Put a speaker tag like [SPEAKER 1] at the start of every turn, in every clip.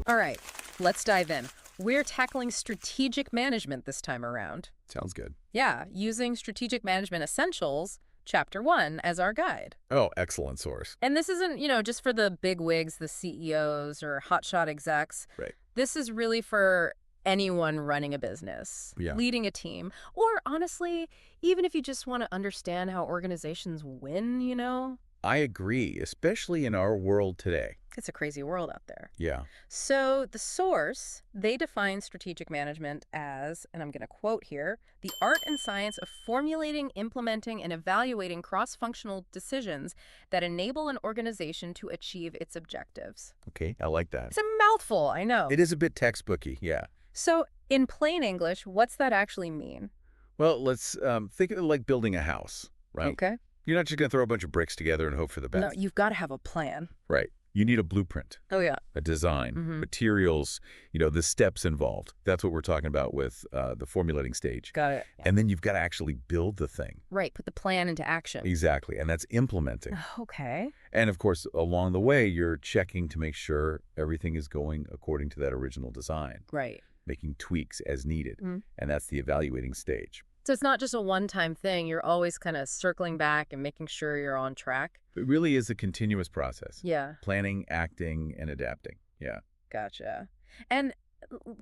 [SPEAKER 1] All right, let's dive in. We're tackling strategic management this time around.
[SPEAKER 2] Sounds good.
[SPEAKER 1] Yeah, using Strategic Management Essentials, Chapter 1, as our guide.
[SPEAKER 2] Oh, excellent source.
[SPEAKER 1] And this isn't, just for the big wigs, the CEOs or hotshot execs.
[SPEAKER 2] Right.
[SPEAKER 1] This is really for anyone running a business,
[SPEAKER 2] Yeah.
[SPEAKER 1] leading a team, or honestly, even if you just want to understand how organizations win.
[SPEAKER 2] I agree, especially in our world today.
[SPEAKER 1] It's a crazy world out there.
[SPEAKER 2] Yeah.
[SPEAKER 1] So the source, they define strategic management as, and I'm going to quote here, the art and science of formulating, implementing, and evaluating cross-functional decisions that enable an organization to achieve its objectives.
[SPEAKER 2] Okay, I like that.
[SPEAKER 1] It's a mouthful, I know.
[SPEAKER 2] It is a bit textbooky, yeah.
[SPEAKER 1] So in plain English, what's that actually mean?
[SPEAKER 2] Well, let's think of it like building a house, right?
[SPEAKER 1] Okay.
[SPEAKER 2] You're not just going to throw a bunch of bricks together and hope for the best.
[SPEAKER 1] No, you've got to have a plan.
[SPEAKER 2] Right. You need a blueprint,
[SPEAKER 1] Oh, yeah.
[SPEAKER 2] a design, materials, the steps involved. That's what we're talking about with the formulating stage.
[SPEAKER 1] Got it.
[SPEAKER 2] And then you've got to actually build the thing.
[SPEAKER 1] Right, put the plan into action.
[SPEAKER 2] Exactly. And that's implementing.
[SPEAKER 1] Okay.
[SPEAKER 2] And of course, along the way, you're checking to make sure everything is going according to that original design,
[SPEAKER 1] Right.
[SPEAKER 2] making tweaks as needed.
[SPEAKER 1] Mhm.
[SPEAKER 2] And that's the evaluating stage.
[SPEAKER 1] So it's not just a one-time thing. You're always kind of circling back and making sure you're on track.
[SPEAKER 2] It really is a continuous process.
[SPEAKER 1] Yeah,
[SPEAKER 2] Planning, acting, and adapting. Yeah.
[SPEAKER 1] gotcha. And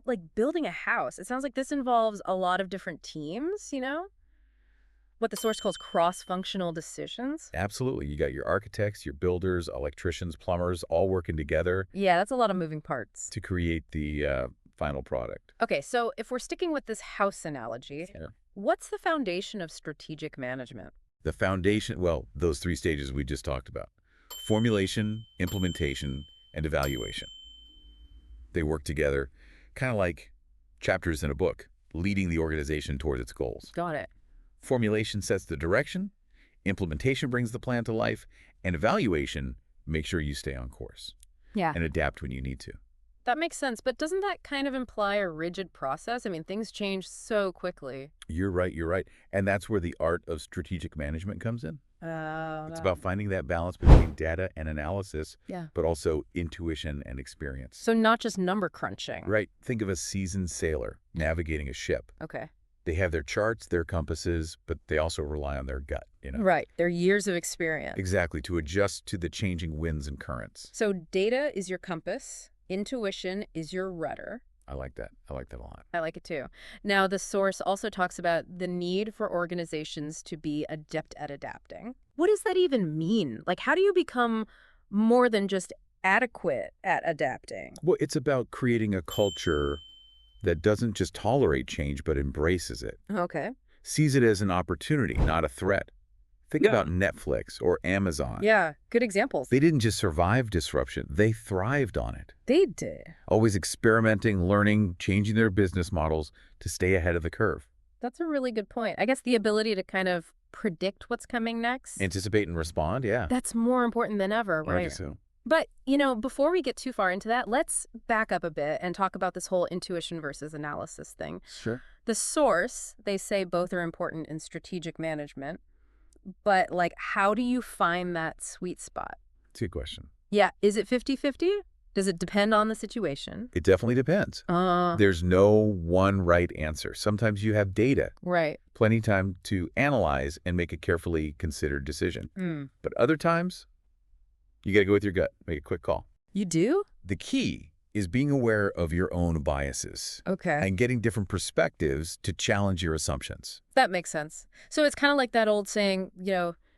[SPEAKER 1] like building a house, it sounds like this involves a lot of different teams. What the source calls cross-functional decisions.
[SPEAKER 2] Absolutely. You got your architects, your builders, electricians, plumbers, all working together
[SPEAKER 1] Yeah, that's a lot of moving parts.
[SPEAKER 2] to create the final product.
[SPEAKER 1] Okay, so if we're sticking with this house analogy,
[SPEAKER 2] Yeah.
[SPEAKER 1] what's the foundation of strategic management?
[SPEAKER 2] The foundation, well, those three stages we just talked about. Formulation, implementation, and evaluation. They work together, kind of like chapters in a book, leading the organization towards its goals.
[SPEAKER 1] Got it.
[SPEAKER 2] Formulation sets the direction, implementation brings the plan to life, and evaluation makes sure you stay on course
[SPEAKER 1] Yeah.
[SPEAKER 2] and adapt when you need to.
[SPEAKER 1] That makes sense, but doesn't that kind of imply a rigid process? I mean, things change so quickly.
[SPEAKER 2] You're right, you're right. And that's where the art of strategic management comes in. It's about finding that balance between data and analysis,
[SPEAKER 1] Yeah.
[SPEAKER 2] but also intuition and experience.
[SPEAKER 1] So not just number crunching.
[SPEAKER 2] Right. Think of a seasoned sailor navigating a ship.
[SPEAKER 1] Okay.
[SPEAKER 2] They have their charts, their compasses, but they also rely on their gut.
[SPEAKER 1] Right. They're years of experience.
[SPEAKER 2] Exactly, to adjust to the changing winds and currents.
[SPEAKER 1] So data is your compass. Intuition is your rudder.
[SPEAKER 2] I like that. I like that a lot.
[SPEAKER 1] I like it too. Now, the source also talks about the need for organizations to be adept at adapting. What does that even mean? Like, how do you become more than just adequate at adapting?
[SPEAKER 2] Well, it's about creating a culture that doesn't just tolerate change, but embraces it.
[SPEAKER 1] Okay.
[SPEAKER 2] Sees it as an opportunity, not a threat. Think
[SPEAKER 1] Yeah.
[SPEAKER 2] about Netflix or Amazon.
[SPEAKER 1] Yeah, good examples.
[SPEAKER 2] They didn't just survive disruption, they thrived on it.
[SPEAKER 1] They did.
[SPEAKER 2] Always experimenting, learning, changing their business models to stay ahead of the curve.
[SPEAKER 1] That's a really good point. I guess the ability to kind of predict what's coming next,
[SPEAKER 2] Anticipate and respond, yeah.
[SPEAKER 1] that's more important than ever,
[SPEAKER 2] I
[SPEAKER 1] right?
[SPEAKER 2] guess so.
[SPEAKER 1] But, before we get too far into that, let's back up a bit and talk about this whole intuition versus analysis thing.
[SPEAKER 2] Sure.
[SPEAKER 1] The source, they say both are important in strategic management, but how do you find that sweet spot?
[SPEAKER 2] It's a good question.
[SPEAKER 1] Yeah, is it 50-50? Does it depend on the situation?
[SPEAKER 2] It definitely depends. There's no one right answer. Sometimes you have data,
[SPEAKER 1] Right.
[SPEAKER 2] plenty of time to analyze and make a carefully considered decision.
[SPEAKER 1] Mm.
[SPEAKER 2] But other times, you got to go with your gut, make a quick call.
[SPEAKER 1] You do?
[SPEAKER 2] The key is being aware of your own biases
[SPEAKER 1] Okay.
[SPEAKER 2] and getting different perspectives to challenge your assumptions.
[SPEAKER 1] That makes sense. So it's kind of like that old saying,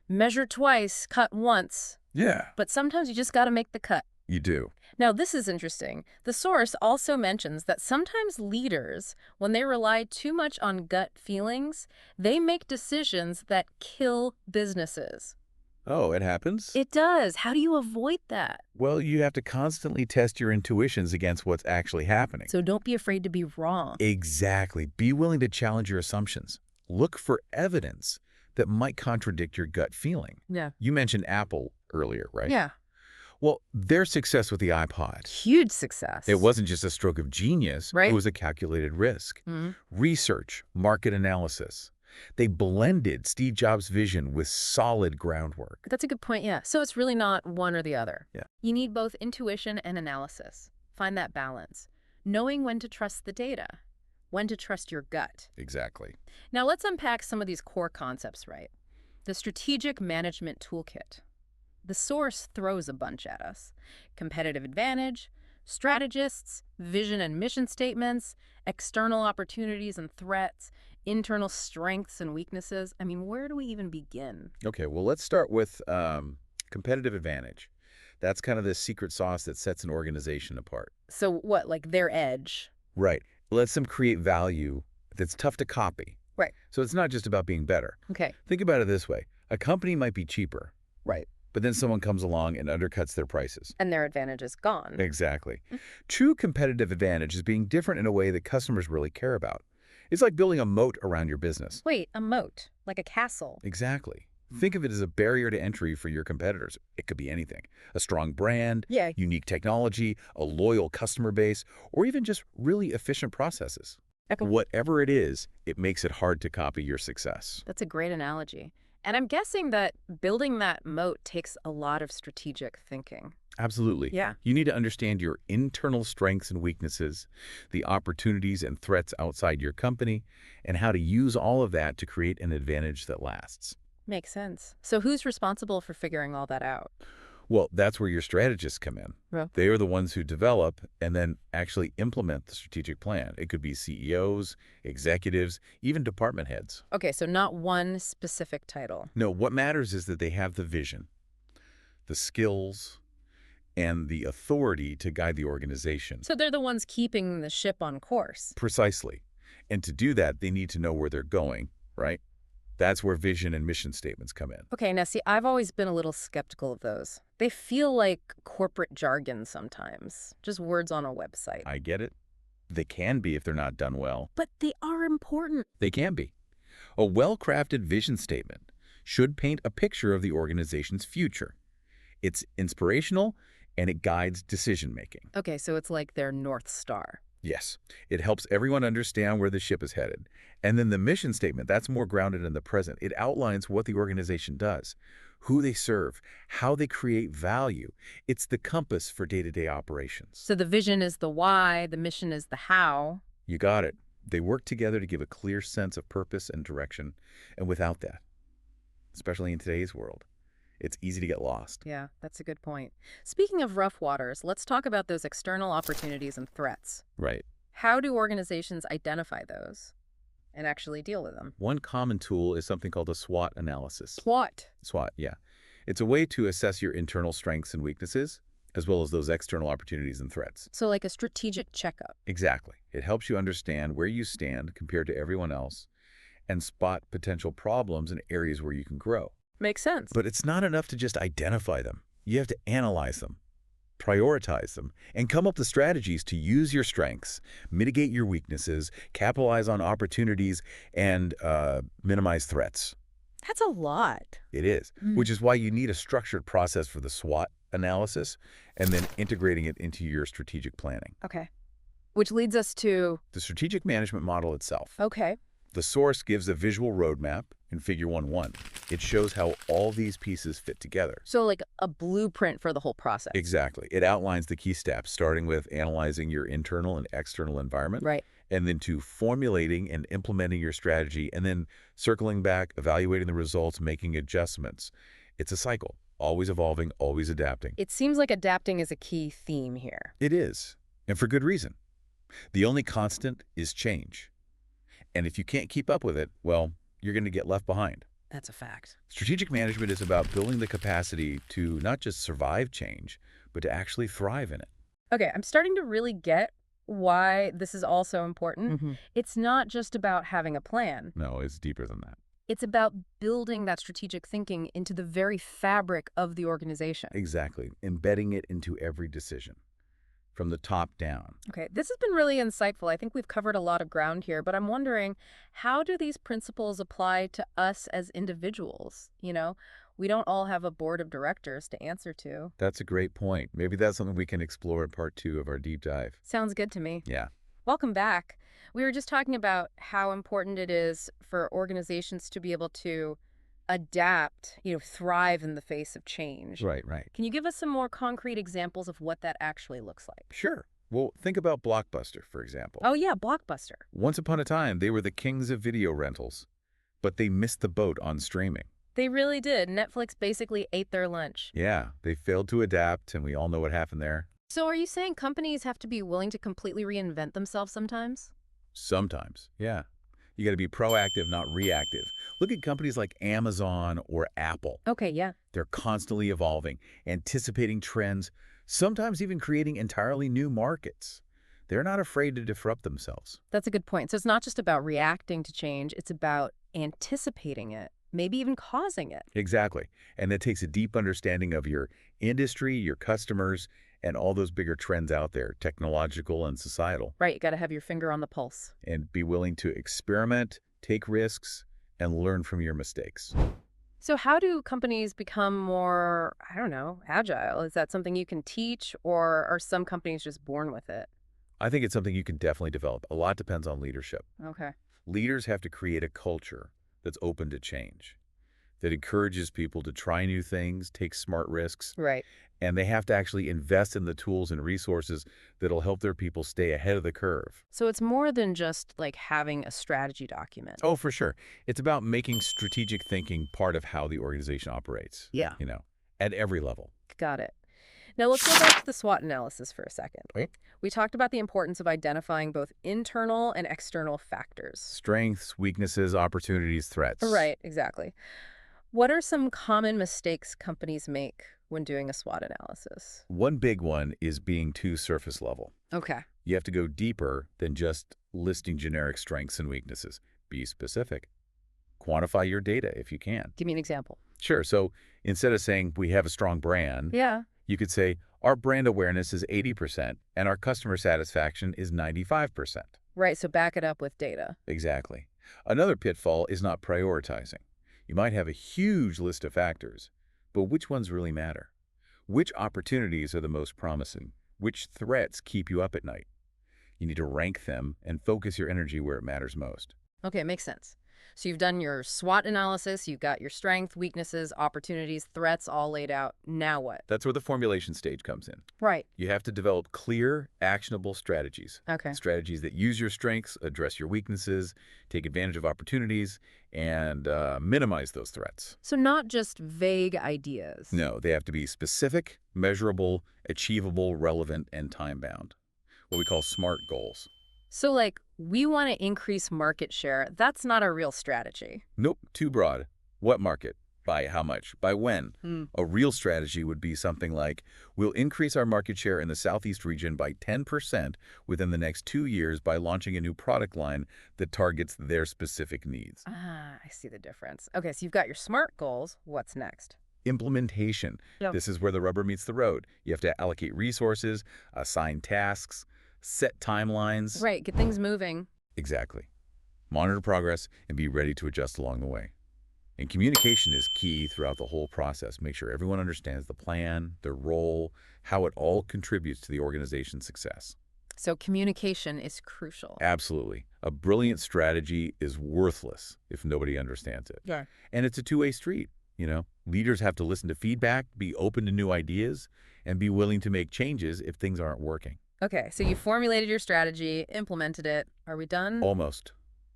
[SPEAKER 1] measure twice, cut once,
[SPEAKER 2] Yeah.
[SPEAKER 1] but sometimes you just got to make the cut.
[SPEAKER 2] You do.
[SPEAKER 1] Now, this is interesting. The source also mentions that sometimes leaders, when they rely too much on gut feelings, they make decisions that kill businesses.
[SPEAKER 2] Oh, it happens?
[SPEAKER 1] It does. How do you avoid that?
[SPEAKER 2] Well, you have to constantly test your intuitions against what's actually happening.
[SPEAKER 1] So don't be afraid to be wrong.
[SPEAKER 2] Exactly. Be willing to challenge your assumptions. Look for evidence that might contradict your gut feeling.
[SPEAKER 1] Yeah.
[SPEAKER 2] You mentioned Apple earlier, right?
[SPEAKER 1] Yeah.
[SPEAKER 2] Well, their success with the iPod,
[SPEAKER 1] Huge success.
[SPEAKER 2] it wasn't just a stroke of genius.
[SPEAKER 1] Right.
[SPEAKER 2] It was a calculated risk.
[SPEAKER 1] Mhm.
[SPEAKER 2] Research, market analysis. They blended Steve Jobs' vision with solid groundwork.
[SPEAKER 1] That's a good point, yeah. So it's really not one or the other.
[SPEAKER 2] Yeah.
[SPEAKER 1] You need both intuition and analysis. find that balance, knowing when to trust the data, when to trust your gut.
[SPEAKER 2] Exactly.
[SPEAKER 1] Now let's unpack some of these core concepts, right? The strategic management toolkit. The source throws a bunch at us. Competitive advantage, strategists, vision and mission statements, external opportunities and threats, internal strengths and weaknesses. I mean, where do we even begin?
[SPEAKER 2] Okay, well, let's start with competitive advantage. That's kind of the secret sauce that sets an organization apart.
[SPEAKER 1] So what, like their edge?
[SPEAKER 2] Right. Lets them create value that's tough to copy.
[SPEAKER 1] Right.
[SPEAKER 2] So it's not just about being better.
[SPEAKER 1] Okay.
[SPEAKER 2] Think about it this way. A company might be cheaper,
[SPEAKER 1] Right.
[SPEAKER 2] but then someone comes along and undercuts their prices.
[SPEAKER 1] And their advantage is gone.
[SPEAKER 2] Exactly. True competitive advantage is being different in a way that customers really care about. It's like building a moat around your business.
[SPEAKER 1] Wait, a moat, like a castle.
[SPEAKER 2] Exactly. Think of it as a barrier to entry for your competitors. It could be anything. A strong brand,
[SPEAKER 1] Yeah.
[SPEAKER 2] unique technology, a loyal customer base, or even just really efficient processes.
[SPEAKER 1] Okay.
[SPEAKER 2] Whatever it is, it makes it hard to copy your success.
[SPEAKER 1] That's a great analogy. And I'm guessing that building that moat takes a lot of strategic thinking.
[SPEAKER 2] Absolutely.
[SPEAKER 1] Yeah.
[SPEAKER 2] You need to understand your internal strengths and weaknesses, the opportunities and threats outside your company, and how to use all of that to create an advantage that lasts.
[SPEAKER 1] Makes sense. So who's responsible for figuring all that out?
[SPEAKER 2] Well, that's where your strategists come in.
[SPEAKER 1] Yeah.
[SPEAKER 2] They are the ones who develop and then actually implement the strategic plan. It could be CEOs, executives, even department heads.
[SPEAKER 1] Okay, so not one specific title.
[SPEAKER 2] No, what matters is that they have the vision, the skills, and the authority to guide the organization.
[SPEAKER 1] So they're the ones keeping the ship on course.
[SPEAKER 2] Precisely. And to do that, they need to know where they're going, right? That's where vision and mission statements come in.
[SPEAKER 1] Okay, now see, I've always been a little skeptical of those. They feel like corporate jargon sometimes, just words on a website.
[SPEAKER 2] I get it. They can be if they're not done well.
[SPEAKER 1] But they are important.
[SPEAKER 2] They can be. A well-crafted vision statement should paint a picture of the organization's future. It's inspirational and it guides decision-making.
[SPEAKER 1] Okay, so it's like their North Star.
[SPEAKER 2] Yes, it helps everyone understand where the ship is headed. And then the mission statement, that's more grounded in the present. It outlines what the organization does, who they serve, how they create value. It's the compass for day-to-day operations.
[SPEAKER 1] So the vision is the why, the mission is the how.
[SPEAKER 2] You got it. They work together to give a clear sense of purpose and direction. And without that, especially in today's world, it's easy to get lost.
[SPEAKER 1] Yeah, that's a good point. Speaking of rough waters, let's talk about those external opportunities and threats.
[SPEAKER 2] Right.
[SPEAKER 1] How do organizations identify those and actually deal with them?
[SPEAKER 2] One common tool is something called a SWOT analysis.
[SPEAKER 1] What?
[SPEAKER 2] SWOT, yeah. It's a way to assess your internal strengths and weaknesses, as well as those external opportunities and threats.
[SPEAKER 1] So like a strategic checkup.
[SPEAKER 2] Exactly. It helps you understand where you stand compared to everyone else and spot potential problems and areas where you can grow.
[SPEAKER 1] Makes sense.
[SPEAKER 2] But it's not enough to just identify them. You have to analyze them, prioritize them, and come up with strategies to use your strengths, mitigate your weaknesses, capitalize on opportunities, and minimize threats.
[SPEAKER 1] That's a lot.
[SPEAKER 2] It is, which is why you need a structured process for the SWOT analysis and then integrating it into your strategic planning.
[SPEAKER 1] Okay. Which leads us to,
[SPEAKER 2] The strategic management model itself.
[SPEAKER 1] okay,
[SPEAKER 2] The source gives a visual roadmap in Figure 1.1. It shows how all these pieces fit together.
[SPEAKER 1] so like a blueprint for the whole process.
[SPEAKER 2] Exactly. It outlines the key steps, starting with analyzing your internal and external environment,
[SPEAKER 1] Right.
[SPEAKER 2] and then to formulating and implementing your strategy, and then circling back, evaluating the results, making adjustments. It's a cycle, always evolving, always adapting.
[SPEAKER 1] It seems like adapting is a key theme here.
[SPEAKER 2] It is, and for good reason. The only constant is change. And if you can't keep up with it, well, you're going to get left behind.
[SPEAKER 1] That's a fact.
[SPEAKER 2] Strategic management is about building the capacity to not just survive change, but to actually thrive in it.
[SPEAKER 1] Okay, I'm starting to really get why this is all so important. It's not just about having a plan.
[SPEAKER 2] No, it's deeper than that.
[SPEAKER 1] It's about building that strategic thinking into the very fabric of the organization.
[SPEAKER 2] Exactly. Embedding it into every decision, from the top down.
[SPEAKER 1] Okay, this has been really insightful. I think we've covered a lot of ground here, but I'm wondering, how do these principles apply to us as individuals? You know, we don't all have a board of directors to answer to.
[SPEAKER 2] That's a great point. Maybe that's something we can explore in part 2 of our deep dive.
[SPEAKER 1] Sounds good to me.
[SPEAKER 2] Yeah.
[SPEAKER 1] Welcome back. We were just talking about how important it is for organizations to be able to adapt, thrive in the face of change.
[SPEAKER 2] Right, right.
[SPEAKER 1] Can you give us some more concrete examples of what that actually looks like?
[SPEAKER 2] Sure. Well, think about Blockbuster, for example.
[SPEAKER 1] Oh, yeah, Blockbuster.
[SPEAKER 2] Once upon a time, they were the kings of video rentals, but they missed the boat on streaming.
[SPEAKER 1] They really did. Netflix basically ate their lunch.
[SPEAKER 2] Yeah, they failed to adapt, and we all know what happened there.
[SPEAKER 1] So are you saying companies have to be willing to completely reinvent themselves sometimes?
[SPEAKER 2] Sometimes, yeah. You got to be proactive, not reactive. Look at companies like Amazon or Apple.
[SPEAKER 1] Okay, yeah.
[SPEAKER 2] They're constantly evolving, anticipating trends, sometimes even creating entirely new markets. They're not afraid to disrupt themselves.
[SPEAKER 1] That's a good point. So it's not just about reacting to change, it's about anticipating it, maybe even causing it.
[SPEAKER 2] Exactly. And that takes a deep understanding of your industry, your customers, and all those bigger trends out there, technological and societal.
[SPEAKER 1] Right, you got to have your finger on the pulse.
[SPEAKER 2] And be willing to experiment, take risks, and learn from your mistakes.
[SPEAKER 1] So how do companies become more, I don't know, agile? Is that something you can teach, or are some companies just born with it?
[SPEAKER 2] I think it's something you can definitely develop. A lot depends on leadership.
[SPEAKER 1] Okay.
[SPEAKER 2] Leaders have to create a culture that's open to change, that encourages people to try new things, take smart risks,
[SPEAKER 1] Right.
[SPEAKER 2] and they have to actually invest in the tools and resources that'll help their people stay ahead of the curve.
[SPEAKER 1] So it's more than just like having a strategy document.
[SPEAKER 2] Oh, for sure. It's about making strategic thinking part of how the organization operates,
[SPEAKER 1] Yeah.
[SPEAKER 2] at every level.
[SPEAKER 1] Got it. Now let's go back to the SWOT analysis for a second.
[SPEAKER 2] Right.
[SPEAKER 1] We talked about the importance of identifying both internal and external factors.
[SPEAKER 2] Strengths, weaknesses, opportunities, threats.
[SPEAKER 1] Right, exactly. What are some common mistakes companies make when doing a SWOT analysis?
[SPEAKER 2] One big one is being too surface level.
[SPEAKER 1] Okay.
[SPEAKER 2] You have to go deeper than just listing generic strengths and weaknesses. Be specific. Quantify your data if you can.
[SPEAKER 1] Give me an example.
[SPEAKER 2] Sure. So instead of saying we have a strong brand,
[SPEAKER 1] Yeah.
[SPEAKER 2] you could say our brand awareness is 80% and our customer satisfaction is 95%.
[SPEAKER 1] Right, so back it up with data.
[SPEAKER 2] Exactly. Another pitfall is not prioritizing. You might have a huge list of factors, but which ones really matter? Which opportunities are the most promising? Which threats keep you up at night? You need to rank them and focus your energy where it matters most.
[SPEAKER 1] Okay, makes sense. So you've done your SWOT analysis, you've got your strength, weaknesses, opportunities, threats all laid out. Now what?
[SPEAKER 2] That's where the formulation stage comes in.
[SPEAKER 1] Right.
[SPEAKER 2] You have to develop clear, actionable strategies.
[SPEAKER 1] Okay.
[SPEAKER 2] Strategies that use your strengths, address your weaknesses, take advantage of opportunities, and minimize those threats.
[SPEAKER 1] So not just vague ideas.
[SPEAKER 2] No, they have to be specific, measurable, achievable, relevant, and time-bound. What we call SMART goals.
[SPEAKER 1] So like, we want to increase market share. That's not a real strategy.
[SPEAKER 2] Nope, too broad. What market? By how much? By when?
[SPEAKER 1] Hmm.
[SPEAKER 2] A real strategy would be something like, we'll increase our market share in the Southeast region by 10% within the next 2 years by launching a new product line that targets their specific needs.
[SPEAKER 1] Ah, I see the difference. Okay, so you've got your SMART goals. What's next?
[SPEAKER 2] Implementation.
[SPEAKER 1] Yeah.
[SPEAKER 2] This is where the rubber meets the road. You have to allocate resources, assign tasks, set timelines.
[SPEAKER 1] Right, get things moving.
[SPEAKER 2] Exactly. Monitor progress and be ready to adjust along the way. And communication is key throughout the whole process. Make sure everyone understands the plan, their role, how it all contributes to the organization's success.
[SPEAKER 1] So communication is crucial.
[SPEAKER 2] Absolutely. A brilliant strategy is worthless if nobody understands it.
[SPEAKER 1] Yeah.
[SPEAKER 2] And it's a two-way street. Leaders have to listen to feedback, be open to new ideas, and be willing to make changes if things aren't working.
[SPEAKER 1] Okay, so you formulated your strategy, implemented it. Are we done?
[SPEAKER 2] Almost.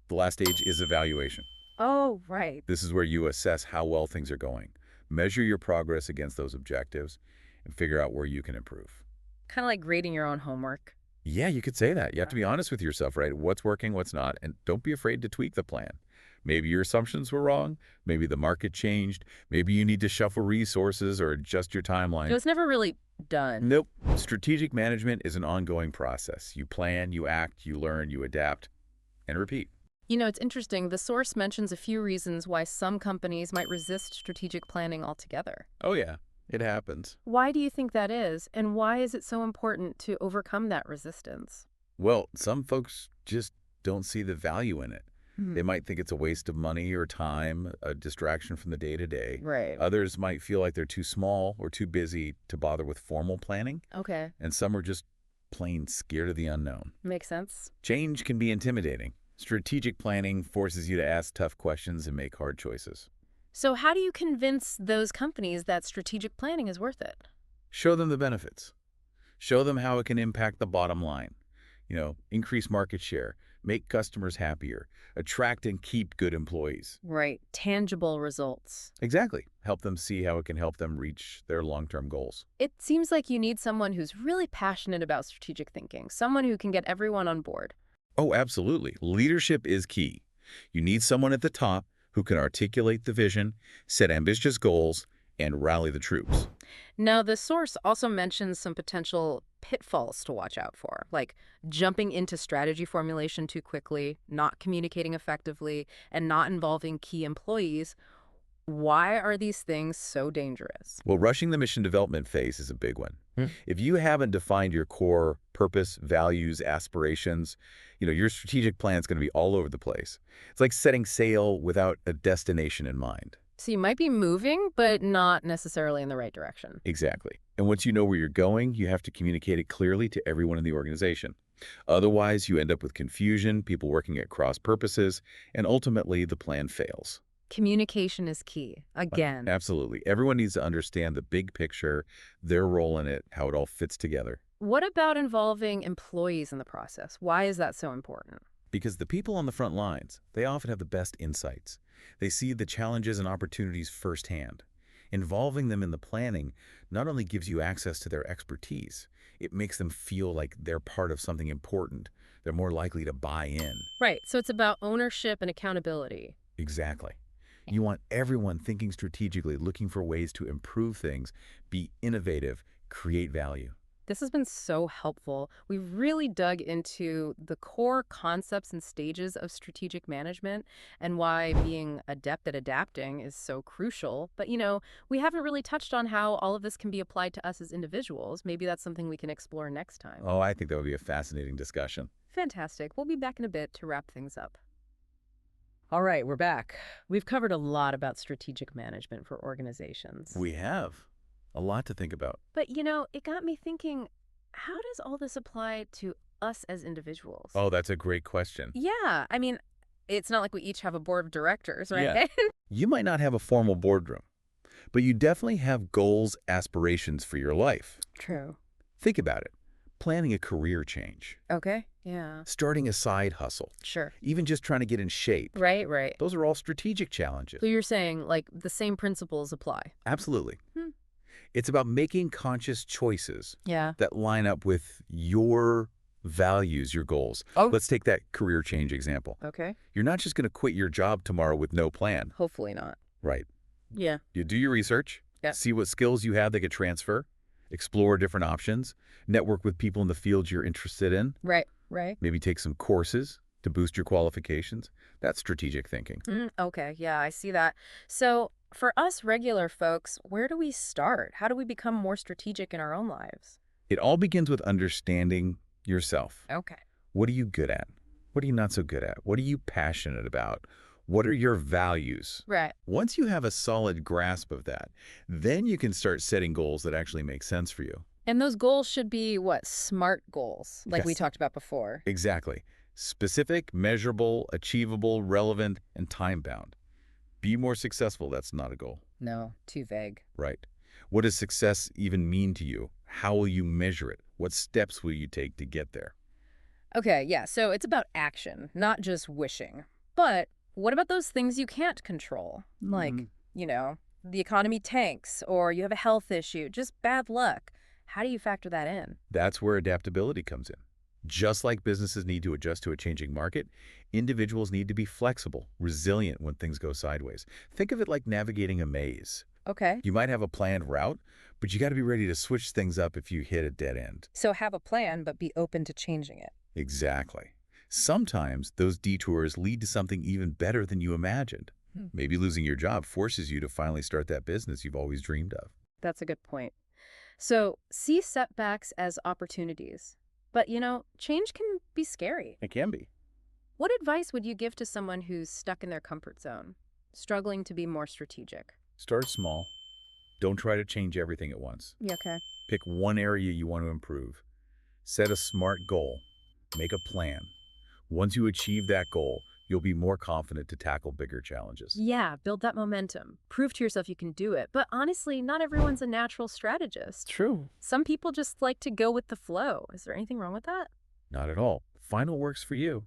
[SPEAKER 2] The last stage is evaluation.
[SPEAKER 1] Oh, right.
[SPEAKER 2] This is where you assess how well things are going, measure your progress against those objectives, and figure out where you can improve.
[SPEAKER 1] Kind of like grading your own homework.
[SPEAKER 2] Yeah, you could say that. You have to be honest with yourself, right? What's working, what's not, and don't be afraid to tweak the plan. Maybe your assumptions were wrong. Maybe the market changed. Maybe you need to shuffle resources or adjust your timeline.
[SPEAKER 1] It was never really done.
[SPEAKER 2] Nope. Strategic management is an ongoing process. You plan, you act, you learn, you adapt, and repeat.
[SPEAKER 1] It's interesting. The source mentions a few reasons why some companies might resist strategic planning altogether.
[SPEAKER 2] Oh, yeah. It happens.
[SPEAKER 1] Why do you think that is? And why is it so important to overcome that resistance?
[SPEAKER 2] Well, some folks just don't see the value in it. They might think it's a waste of money or time, a distraction from the day-to-day.
[SPEAKER 1] Right.
[SPEAKER 2] Others might feel like they're too small or too busy to bother with formal planning.
[SPEAKER 1] Okay.
[SPEAKER 2] And some are just plain scared of the unknown.
[SPEAKER 1] Makes sense.
[SPEAKER 2] Change can be intimidating. Strategic planning forces you to ask tough questions and make hard choices.
[SPEAKER 1] So how do you convince those companies that strategic planning is worth it?
[SPEAKER 2] Show them the benefits. Show them how it can impact the bottom line. Increase market share, make customers happier, attract and keep good employees.
[SPEAKER 1] Right. Tangible results.
[SPEAKER 2] Exactly. Help them see how it can help them reach their long-term goals.
[SPEAKER 1] It seems like you need someone who's really passionate about strategic thinking, someone who can get everyone on board.
[SPEAKER 2] Oh, absolutely. Leadership is key. You need someone at the top who can articulate the vision, set ambitious goals, and rally the troops.
[SPEAKER 1] Now, the source also mentions some potential pitfalls to watch out for, like jumping into strategy formulation too quickly, not communicating effectively, and not involving key employees. Why are these things so dangerous?
[SPEAKER 2] Well, rushing the mission development phase is a big one.
[SPEAKER 1] Hmm.
[SPEAKER 2] If you haven't defined your core purpose, values, aspirations, your strategic plan is going to be all over the place. It's like setting sail without a destination in mind.
[SPEAKER 1] So you might be moving, but not necessarily in the right direction.
[SPEAKER 2] Exactly. And once you know where you're going, you have to communicate it clearly to everyone in the organization. Otherwise, you end up with confusion, people working at cross purposes, and ultimately the plan fails.
[SPEAKER 1] Communication is key. Again.
[SPEAKER 2] Absolutely. Everyone needs to understand the big picture, their role in it, how it all fits together.
[SPEAKER 1] What about involving employees in the process? Why is that so important?
[SPEAKER 2] Because the people on the front lines, they often have the best insights. They see the challenges and opportunities firsthand. Involving them in the planning not only gives you access to their expertise, it makes them feel like they're part of something important. They're more likely to buy in.
[SPEAKER 1] Right. So it's about ownership and accountability.
[SPEAKER 2] Exactly. You want everyone thinking strategically, looking for ways to improve things, be innovative, create value.
[SPEAKER 1] This has been so helpful. We really dug into the core concepts and stages of strategic management and why being adept at adapting is so crucial. But, we haven't really touched on how all of this can be applied to us as individuals. Maybe that's something we can explore next time.
[SPEAKER 2] Oh, I think that would be a fascinating discussion.
[SPEAKER 1] Fantastic. We'll be back in a bit to wrap things up. All right, we're back. We've covered a lot about strategic management for organizations.
[SPEAKER 2] We have a lot to think about.
[SPEAKER 1] But, it got me thinking, how does all this apply to us as individuals?
[SPEAKER 2] Oh, that's a great question.
[SPEAKER 1] Yeah, I mean, it's not like we each have a board of directors, right?
[SPEAKER 2] Yeah. You might not have a formal boardroom, but you definitely have goals, aspirations for your life.
[SPEAKER 1] True.
[SPEAKER 2] Think about it. Planning a career change,
[SPEAKER 1] Okay. Yeah.
[SPEAKER 2] starting a side hustle,
[SPEAKER 1] Sure.
[SPEAKER 2] even just trying to get in shape.
[SPEAKER 1] Right, right.
[SPEAKER 2] Those are all strategic challenges.
[SPEAKER 1] So you're saying, like, the same principles apply?
[SPEAKER 2] Absolutely.
[SPEAKER 1] Hmm.
[SPEAKER 2] It's about making conscious choices
[SPEAKER 1] Yeah.
[SPEAKER 2] that line up with your values, your goals.
[SPEAKER 1] Oh.
[SPEAKER 2] Let's take that career change example.
[SPEAKER 1] Okay.
[SPEAKER 2] You're not just going to quit your job tomorrow with no plan.
[SPEAKER 1] Hopefully not.
[SPEAKER 2] Right.
[SPEAKER 1] Yeah.
[SPEAKER 2] You do your research,
[SPEAKER 1] Yeah.
[SPEAKER 2] see what skills you have that could transfer, explore different options, network with people in the fields you're interested in,
[SPEAKER 1] Right, right.
[SPEAKER 2] maybe take some courses to boost your qualifications. That's strategic thinking.
[SPEAKER 1] Okay, yeah, I see that. So for us regular folks, where do we start? How do we become more strategic in our own lives?
[SPEAKER 2] It all begins with understanding yourself.
[SPEAKER 1] Okay.
[SPEAKER 2] What are you good at? What are you not so good at? What are you passionate about? What are your values?
[SPEAKER 1] Right.
[SPEAKER 2] Once you have a solid grasp of that, then you can start setting goals that actually make sense for you.
[SPEAKER 1] And those goals should be what? SMART goals, like we
[SPEAKER 2] Yes.
[SPEAKER 1] talked about before.
[SPEAKER 2] Exactly. Specific, measurable, achievable, relevant, and time-bound. Be more successful, that's not a goal.
[SPEAKER 1] No, too vague.
[SPEAKER 2] Right. What does success even mean to you? How will you measure it? What steps will you take to get there?
[SPEAKER 1] Okay, yeah, so it's about action, not just wishing. But what about those things you can't control? Like, the economy tanks, or you have a health issue, just bad luck. How do you factor that in?
[SPEAKER 2] That's where adaptability comes in. Just like businesses need to adjust to a changing market, individuals need to be flexible, resilient when things go sideways. Think of it like navigating a maze.
[SPEAKER 1] Okay.
[SPEAKER 2] You might have a planned route, but you got to be ready to switch things up if you hit a dead end.
[SPEAKER 1] So have a plan, but be open to changing it.
[SPEAKER 2] Exactly. Sometimes those detours lead to something even better than you imagined. Maybe losing your job forces you to finally start that business you've always dreamed of.
[SPEAKER 1] That's a good point. So see setbacks as opportunities. But, change can be scary.
[SPEAKER 2] It can be.
[SPEAKER 1] What advice would you give to someone who's stuck in their comfort zone, struggling to be more strategic?
[SPEAKER 2] Start small. Don't try to change everything at once.
[SPEAKER 1] Yeah, okay.
[SPEAKER 2] Pick one area you want to improve. Set a SMART goal. Make a plan. Once you achieve that goal, you'll be more confident to tackle bigger challenges.
[SPEAKER 1] Yeah, build that momentum. Prove to yourself you can do it. But honestly, not everyone's a natural strategist.
[SPEAKER 2] True.
[SPEAKER 1] Some people just like to go with the flow. Is there anything wrong with that?
[SPEAKER 2] Not at all. Final works for you.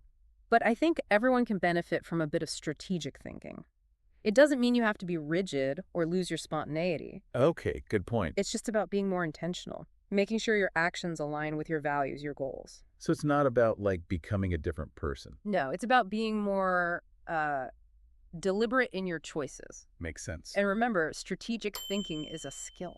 [SPEAKER 1] But I think everyone can benefit from a bit of strategic thinking. It doesn't mean you have to be rigid or lose your spontaneity.
[SPEAKER 2] Okay, good point.
[SPEAKER 1] It's just about being more intentional, making sure your actions align with your values, your goals.
[SPEAKER 2] So it's not about like becoming a different person.
[SPEAKER 1] No, it's about being more deliberate in your choices.
[SPEAKER 2] Makes sense.
[SPEAKER 1] And remember, strategic thinking is a skill.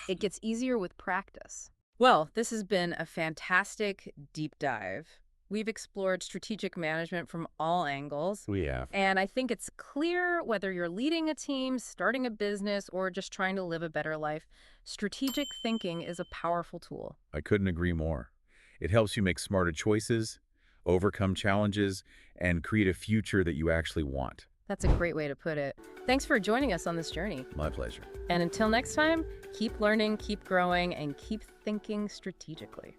[SPEAKER 1] It gets easier with practice. Well, this has been a fantastic deep dive. We've explored strategic management from all angles.
[SPEAKER 2] We have.
[SPEAKER 1] And I think it's clear whether you're leading a team, starting a business, or just trying to live a better life, strategic thinking is a powerful tool.
[SPEAKER 2] I couldn't agree more. It helps you make smarter choices, overcome challenges, and create a future that you actually want.
[SPEAKER 1] That's a great way to put it. Thanks for joining us on this journey.
[SPEAKER 2] My pleasure.
[SPEAKER 1] And until next time, keep learning, keep growing, and keep thinking strategically.